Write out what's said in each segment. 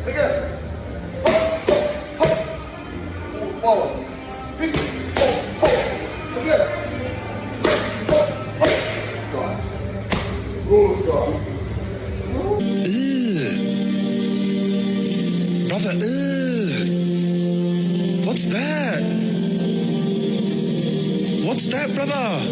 Again. Forward. Again. Good God. Brother, what's that? What's that, brother?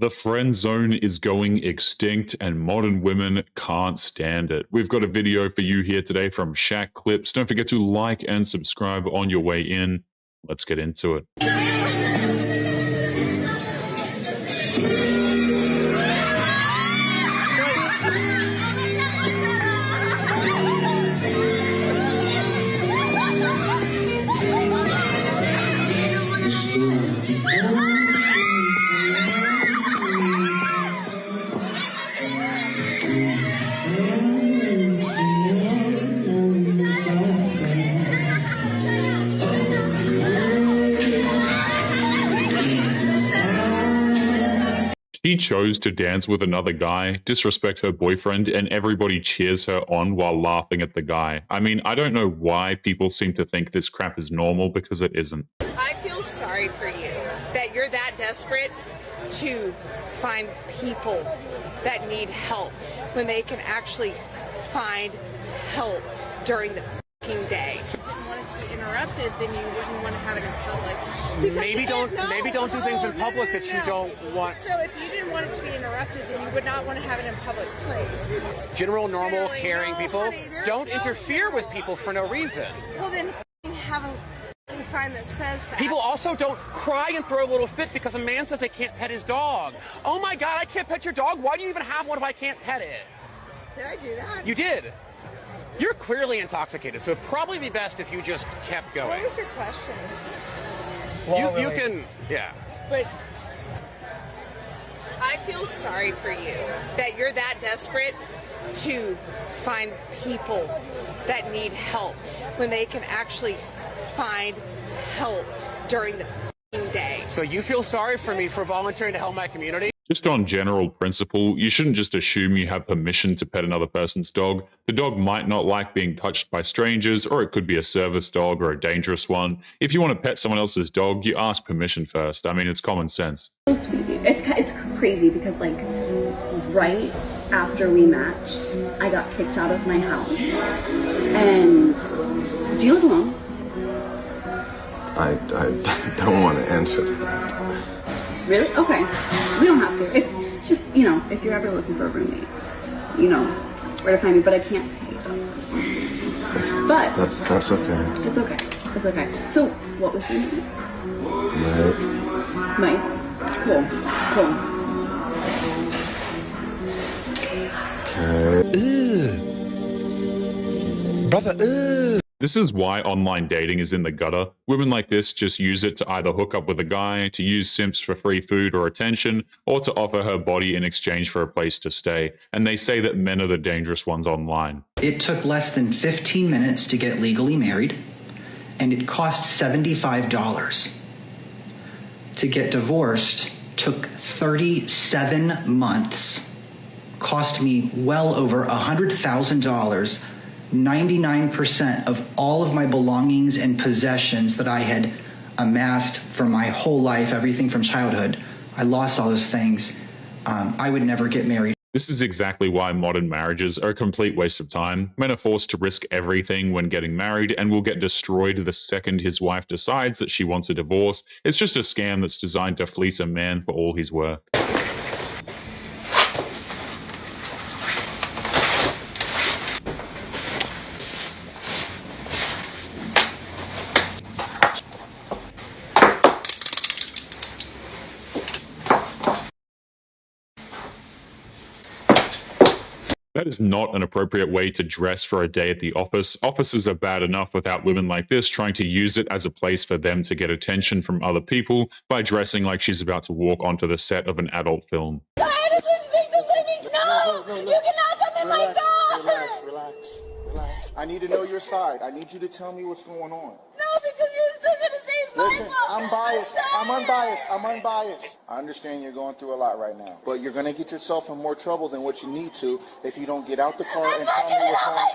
The friend zone is going extinct and modern women can't stand it. We've got a video for you here today from Shaq Clips. Don't forget to like and subscribe on your way in. Let's get into it. She chose to dance with another guy, disrespect her boyfriend, and everybody cheers her on while laughing at the guy. I mean, I don't know why people seem to think this crap is normal, because it isn't. I feel sorry for you that you're that desperate to find people that need help when they can actually find help during the fucking day. If you didn't want it to be interrupted, then you wouldn't want to have it in public. Maybe don't do things in public that you don't want. So if you didn't want it to be interrupted, then you would not want to have it in public place. General, normal, Really? caring No, people honey, there's don't no interfere with general. people for no reason. Well, then have a sign that says that. People also don't cry and throw a little fit because a man says they can't pet his dog. Oh my God, I can't pet your dog. Why do you even have one if I can't pet it? Did I do that? You did. You're clearly intoxicated, so it'd probably be best if you just kept going. What was your question? You can, yeah. But I feel sorry for you that you're that desperate to find people that need help when they can actually find help during the fucking day. So you feel sorry for me for volunteering to help my community? Just on general principle, you shouldn't just assume you have permission to pet another person's dog. The dog might not like being touched by strangers, or it could be a service dog or a dangerous one. If you want to pet someone else's dog, you ask permission first. I mean, it's common sense. So sweet. It's crazy because like right after we matched, I got kicked out of my house. And do you live alone? I don't want to answer that. Really? Okay. We don't have to. It's just, you know, if you're ever looking for a roommate, you know where to find me, but I can't pay you. It's fine. But That's okay. it's okay. It's okay. So what was your name? Mike. Mike. Cool. Cool. Okay. Brother, This is why online dating is in the gutter. Women like this just use it to either hook up with a guy, to use simps for free food or attention, or to offer her body in exchange for a place to stay. And they say that men are the dangerous ones online. It took less than 15 minutes to get legally married, and it cost $75. To get divorced took 37 months, cost me well over $100,000, 99% of all of my belongings and possessions that I had amassed for my whole life, everything from childhood. I lost all those things. I would never get married. This is exactly why modern marriages are a complete waste of time. Men are forced to risk everything when getting married and will get destroyed the second his wife decides that she wants a divorce. It's just a scam that's designed to fleece a man for all he's worth. That is not an appropriate way to dress for a day at the office. Offices are bad enough without women like this trying to use it as a place for them to get attention from other people by dressing like she's about to walk onto the set of an adult film. The innocence victims, please, no! You cannot come in my God! Relax. I need to know your side. I need you to tell me what's going on. No, because you're still gonna say my Listen, I'm biased. I'm unbiased. I understand you're going through a lot right now, but you're gonna get yourself in more trouble than what you need to if you don't get out the car and tell me what's going on.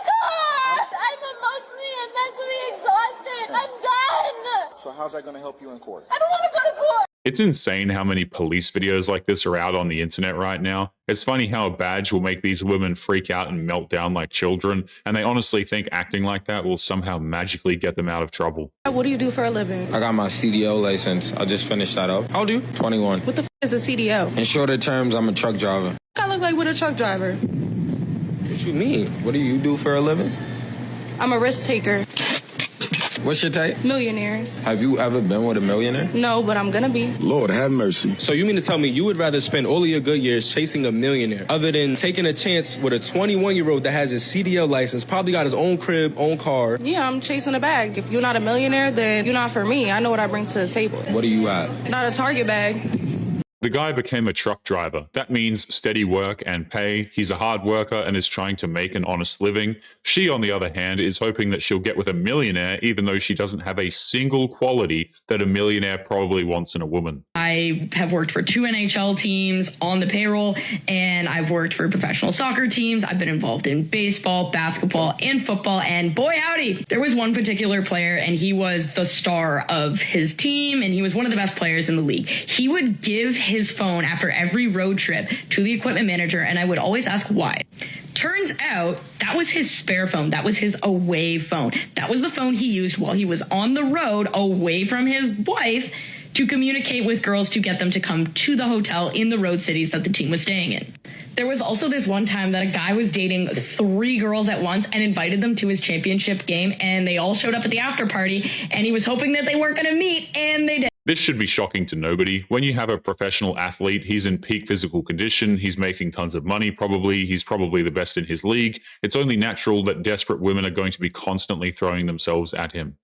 I'm emotionally and mentally exhausted. I'm done. So how's that gonna help you in court? I don't want to go to court. It's insane how many police videos like this are out on the internet right now. It's funny how a badge will make these women freak out and melt down like children, and they honestly think acting like that will somehow magically get them out of trouble. What do you do for a living? I got my CDO license. I just finished that up. How old are you? 21. What the is a CDO? In shorter terms, I'm a truck driver. I look like with a truck driver. What you mean? What do you do for a living? I'm a risk taker. What's your type? Millionaires. Have you ever been with a millionaire? No, but I'm gonna be. Lord have mercy. So you mean to tell me you would rather spend all of your good years chasing a millionaire other than taking a chance with a 21-year-old that has his CDL license, probably got his own crib, own car? Yeah, I'm chasing a bag. If you're not a millionaire, then you're not for me. I know what I bring to the table. What do you have? Not a Target bag. The guy became a truck driver. That means steady work and pay. He's a hard worker and is trying to make an honest living. She, on the other hand, is hoping that she'll get with a millionaire, even though she doesn't have a single quality that a millionaire probably wants in a woman. I have worked for 2 NHL teams on the payroll, and I've worked for professional soccer teams. I've been involved in baseball, basketball, and football, and boy howdy, there was one particular player, and he was the star of his team, and he was one of the best players in the league. He would give his phone after every road trip to the equipment manager, and I would always ask why. Turns out that was his spare phone. That was his away phone. That was the phone he used while he was on the road away from his wife to communicate with girls to get them to come to the hotel in the road cities that the team was staying in. There was also this one time that a guy was dating 3 girls at once and invited them to his championship game, and they all showed up at the after party, and he was hoping that they weren't going to meet, and they did. This should be shocking to nobody. When you have a professional athlete, he's in peak physical condition, he's making tons of money probably, he's probably the best in his league. It's only natural that desperate women are going to be constantly throwing themselves at him.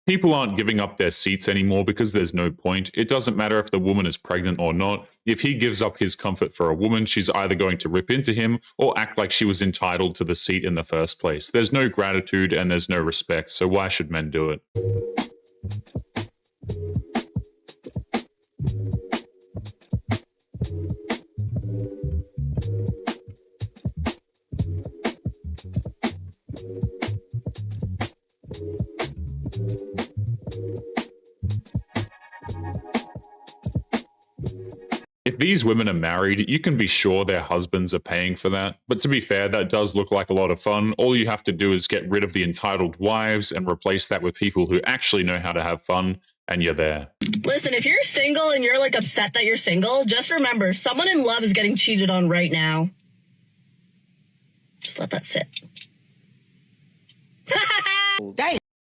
People aren't giving up their seats anymore because there's no point. It doesn't matter if the woman is pregnant or not. If he gives up his comfort for a woman, she's either going to rip into him or act like she was entitled to the seat in the first place. There's no gratitude and there's no respect, so why should men do it? If these women are married, you can be sure their husbands are paying for that. But to be fair, that does look like a lot of fun. All you have to do is get rid of the entitled wives and replace that with people who actually know how to have fun, and you're there. Listen, if you're single and you're like upset that you're single, just remember, someone in love is getting cheated on right now. Just let that sit.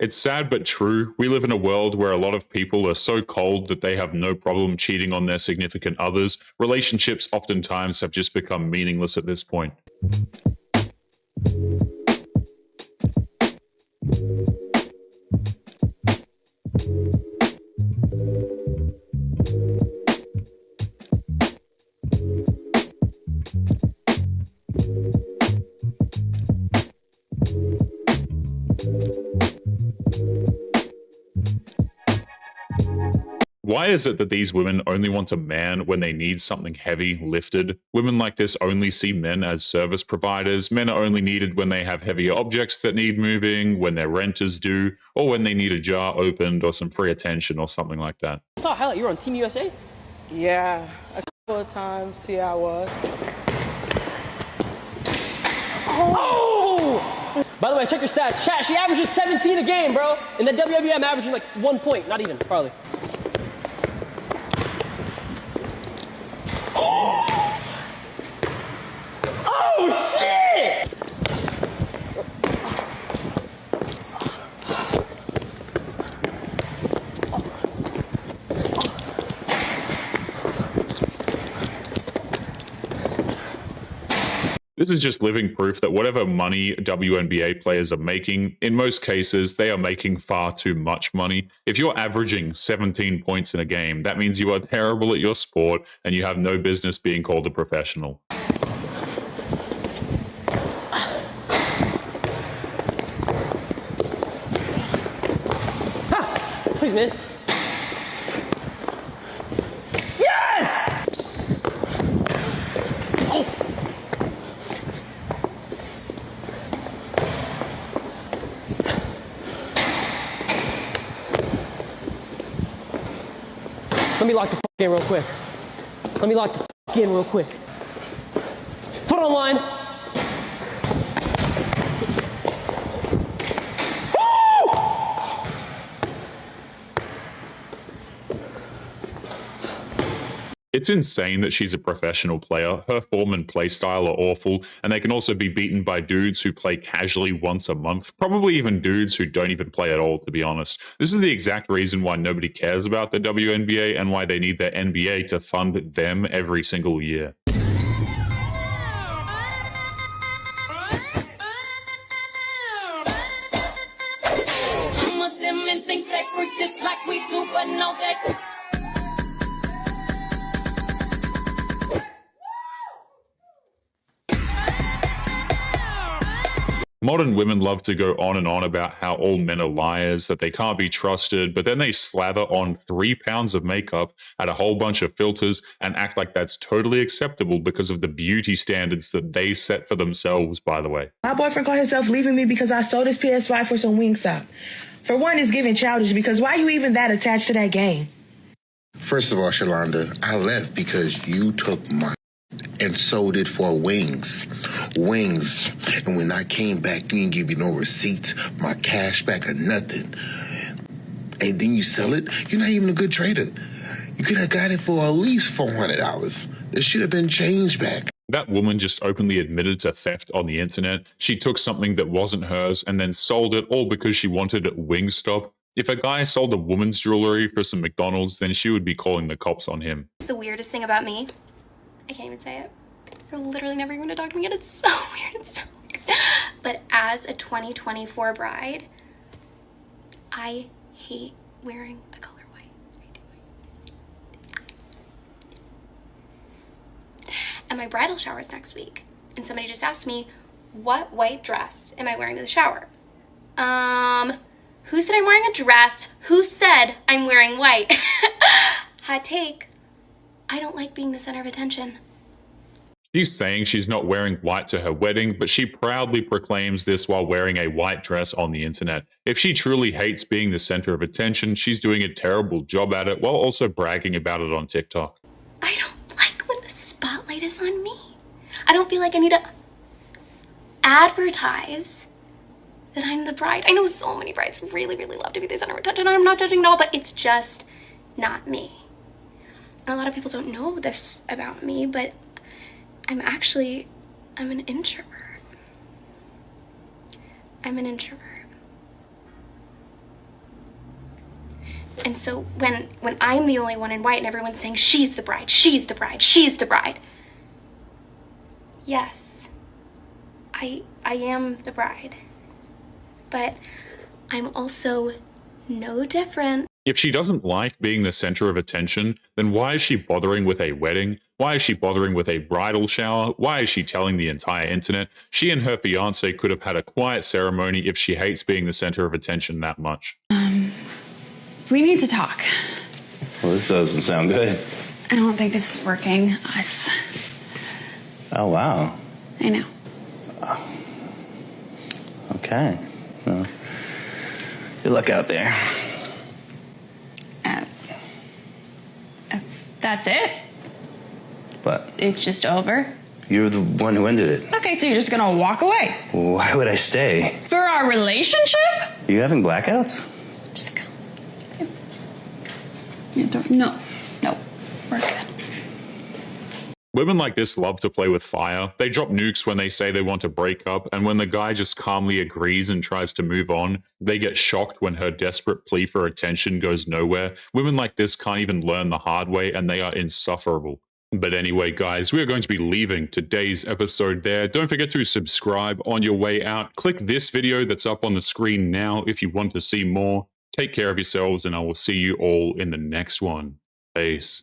It's sad but true. We live in a world where a lot of people are so cold that they have no problem cheating on their significant others. Relationships oftentimes have just become meaningless at this point. Why is it that these women only want a man when they need something heavy lifted? Women like this only see men as service providers. Men are only needed when they have heavier objects that need moving, when their rent is due, or when they need a jar opened or some free attention or something like that. I saw a highlight. You were on Team USA? Yeah, a couple of times. Yeah, I was. Oh! By the way, check your stats. Chat, she averages 17 a game, bro. In the WWE, I'm averaging like 1 point. Not even, probably. Oh, shit! This This is just living proof that whatever money WNBA players are making, in most cases, they are making far too much money. If you're averaging 17 points in a game, that means you are terrible at your sport and you have no business being called a professional. Please, miss. Yes! Oh. Let me lock the in real quick. Let me lock the in real quick. Foot on line. It's insane that she's a professional player. Her form and play style are awful, and they can also be beaten by dudes who play casually once a month, probably even dudes who don't even play at all, to be honest. This is the exact reason why nobody cares about the WNBA and why they need their NBA to fund them every single year. Some of them men think they freak just like we do, but no, they. Modern women love to go on and on about how all men are liars, that they can't be trusted, but then they slather on 3 pounds of makeup, add a whole bunch of filters, and act like that's totally acceptable because of the beauty standards that they set for themselves, by the way. My boyfriend caught himself leaving me because I sold his PS5 for some Wingstop. For one, it's giving childish because why are you even that attached to that game? First of all, Shalonda, I left because you took my and sold it for wings. Wings. And when I came back, you didn't give me no receipts, my cash back or nothing. And then you sell it? You're not even a good trader. You could have got it for at least $400. It should have been changed back. That woman just openly admitted to theft on the internet. She took something that wasn't hers and then sold it all because she wanted Wingstop. If a guy sold a woman's jewelry for some McDonald's, then she would be calling the cops on him. The weirdest thing about me, I can't even say it. They're literally never even gonna talk to me again. It's so weird, it's so weird. But as a 2024 bride, I hate wearing the color white. I do. And my bridal shower is next week. And somebody just asked me, what white dress am I wearing to the shower? Who said I'm wearing a dress? Who said I'm wearing white? Hot take. I don't like being the center of attention. She's saying she's not wearing white to her wedding, but she proudly proclaims this while wearing a white dress on the internet. If she truly hates being the center of attention, she's doing a terrible job at it while also bragging about it on TikTok. I don't like when the spotlight is on me. I don't feel like I need to advertise that I'm the bride. I know so many brides really, really love to be the center of attention, and I'm not judging at all, but it's just not me. And a lot of people don't know this about me, but I'm an introvert. I'm an introvert. And so when I'm the only one in white and everyone's saying, she's the bride, she's the bride, she's the bride. Yes, I am the bride. But I'm also no different. If she doesn't like being the center of attention, then why is she bothering with a wedding? Why is she bothering with a bridal shower? Why is she telling the entire internet? She and her fiance could have had a quiet ceremony if she hates being the center of attention that much. We need to talk. Well, this doesn't sound good. I don't think this is working. Oh, wow. I know. Okay. Well, good luck out there. That's it? What? It's just over? You're the one who ended it. Okay, so you're just gonna walk away? Why would I stay? For our relationship? Are you having blackouts? Just go. No, we're good. Women like this love to play with fire. They drop nukes when they say they want to break up, and when the guy just calmly agrees and tries to move on, they get shocked when her desperate plea for attention goes nowhere. Women like this can't even learn the hard way, and they are insufferable. But anyway, guys, we are going to be leaving today's episode there. Don't forget to subscribe on your way out. Click this video that's up on the screen now if you want to see more. Take care of yourselves, and I will see you all in the next one. Peace.